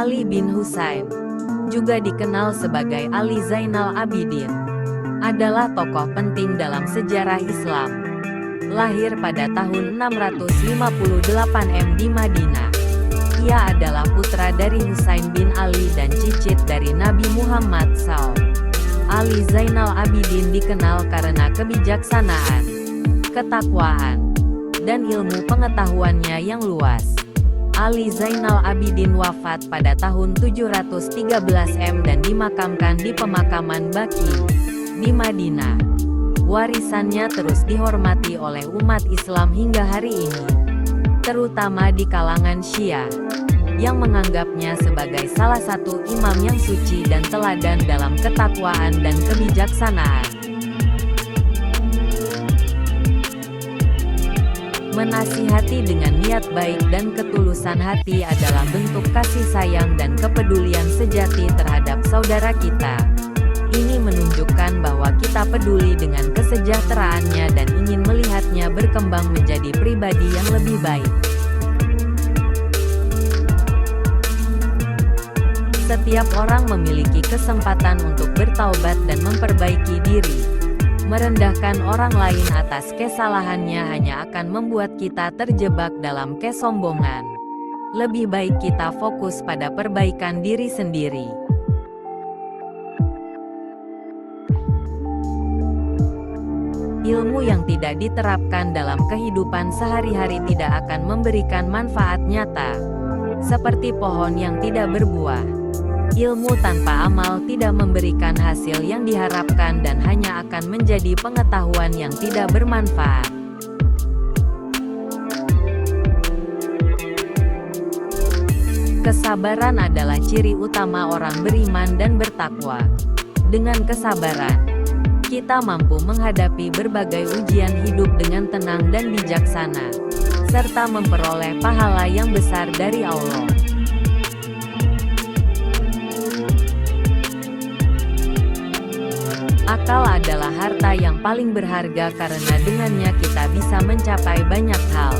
Ali bin Husain, juga dikenal sebagai Ali Zainal Abidin, adalah tokoh penting dalam sejarah Islam. Lahir pada tahun 658 di Madinah. Ia adalah putra dari Husain bin Ali dan cicit dari Nabi Muhammad SAW. Ali Zainal Abidin dikenal karena kebijaksanaan, ketakwaan, dan ilmu pengetahuannya yang luas. Ali Zainal Abidin wafat pada tahun 713 dan dimakamkan di pemakaman Baqi di Madinah. Warisannya terus dihormati oleh umat Islam hingga hari ini, terutama di kalangan Syiah, yang menganggapnya sebagai salah satu imam yang suci dan teladan dalam ketakwaan dan kebijaksanaan. Menasihati dengan niat baik dan ketulusan hati adalah bentuk kasih sayang dan kepedulian sejati terhadap saudara kita. Ini menunjukkan bahwa kita peduli dengan kesejahteraannya dan ingin melihatnya berkembang menjadi pribadi yang lebih baik. Setiap orang memiliki kesempatan untuk bertaubat dan memperbaiki diri. Merendahkan orang lain atas kesalahannya hanya akan membuat kita terjebak dalam kesombongan. Lebih baik kita fokus pada perbaikan diri sendiri. Ilmu yang tidak diterapkan dalam kehidupan sehari-hari tidak akan memberikan manfaat nyata. Seperti pohon yang tidak berbuah. Ilmu tanpa amal tidak memberikan hasil yang diharapkan dan hanya akan menjadi pengetahuan yang tidak bermanfaat. Kesabaran adalah ciri utama orang beriman dan bertakwa. Dengan kesabaran, kita mampu menghadapi berbagai ujian hidup dengan tenang dan bijaksana, serta memperoleh pahala yang besar dari Allah. Akal adalah harta yang paling berharga karena dengannya kita bisa mencapai banyak hal.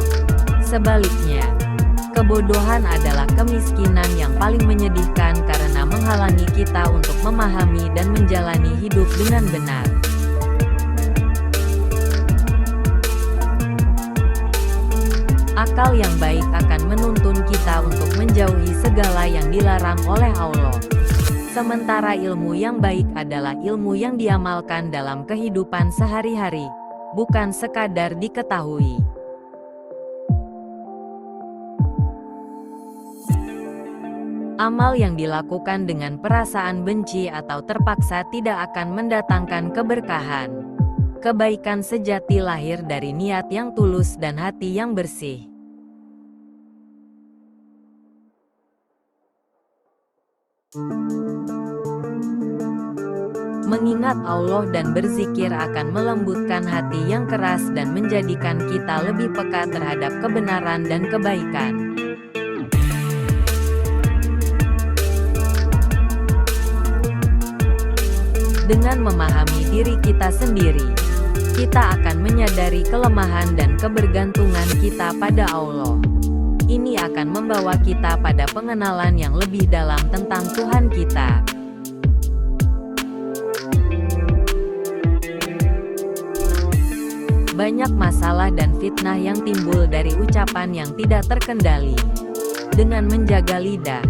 Sebaliknya, kebodohan adalah kemiskinan yang paling menyedihkan karena menghalangi kita untuk memahami dan menjalani hidup dengan benar. Akal yang baik akan menuntun kita untuk menjauhi segala yang dilarang oleh Allah. Sementara ilmu yang baik adalah ilmu yang diamalkan dalam kehidupan sehari-hari, bukan sekadar diketahui. Amal yang dilakukan dengan perasaan benci atau terpaksa tidak akan mendatangkan keberkahan. Kebaikan sejati lahir dari niat yang tulus dan hati yang bersih. Mengingat Allah dan berzikir akan melembutkan hati yang keras dan menjadikan kita lebih peka terhadap kebenaran dan kebaikan. Dengan memahami diri kita sendiri, kita akan menyadari kelemahan dan kebergantungan kita pada Allah. Ini akan membawa kita pada pengenalan yang lebih dalam tentang Tuhan kita. Banyak masalah dan fitnah yang timbul dari ucapan yang tidak terkendali. Dengan menjaga lidah,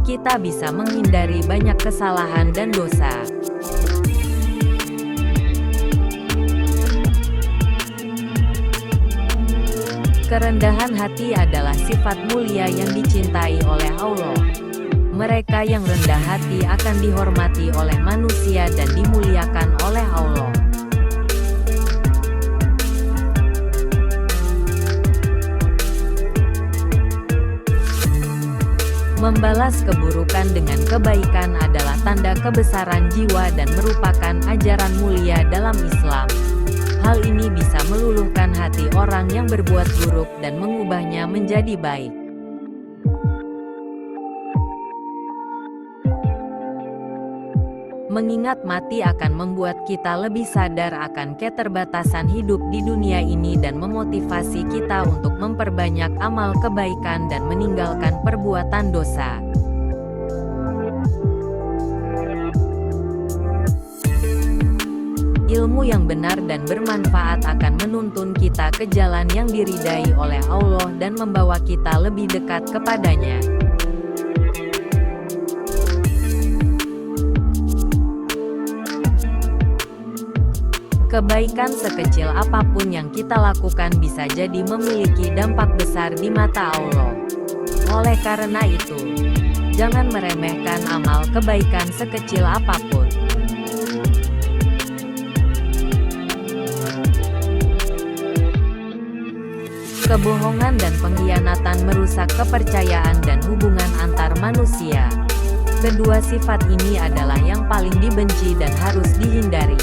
kita bisa menghindari banyak kesalahan dan dosa. Kerendahan hati adalah sifat mulia yang dicintai oleh Allah. Mereka yang rendah hati akan dihormati oleh manusia dan dimuliakan oleh Allah. Membalas keburukan dengan kebaikan adalah tanda kebesaran jiwa dan merupakan ajaran mulia dalam Islam. Hal ini bisa meluluhkan hati orang yang berbuat buruk dan mengubahnya menjadi baik. Mengingat mati akan membuat kita lebih sadar akan keterbatasan hidup di dunia ini dan memotivasi kita untuk memperbanyak amal kebaikan dan meninggalkan perbuatan dosa. Ilmu yang benar dan bermanfaat akan menuntun kita ke jalan yang diridai oleh Allah dan membawa kita lebih dekat kepadanya. Kebaikan sekecil apapun yang kita lakukan bisa jadi memiliki dampak besar di mata Allah. Oleh karena itu, jangan meremehkan amal kebaikan sekecil apapun. Kebohongan dan pengkhianatan merusak kepercayaan dan hubungan antar manusia. Kedua sifat ini adalah yang paling dibenci dan harus dihindari.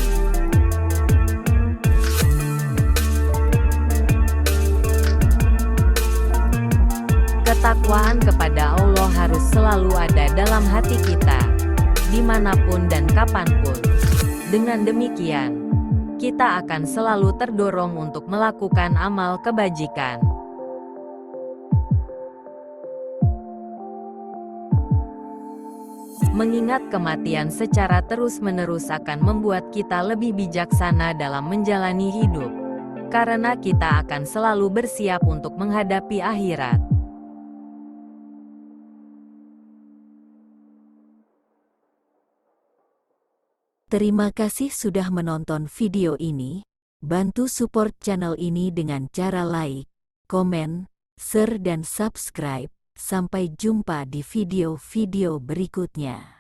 Ketakwaan kepada Allah harus selalu ada dalam hati kita, dimanapun dan kapanpun. Dengan demikian, kita akan selalu terdorong untuk melakukan amal kebajikan. Mengingat kematian secara terus-menerus akan membuat kita lebih bijaksana dalam menjalani hidup, karena kita akan selalu bersiap untuk menghadapi akhirat. Terima kasih sudah menonton video ini. Bantu support channel ini dengan cara like, komen, share dan subscribe. Sampai jumpa di video-video berikutnya.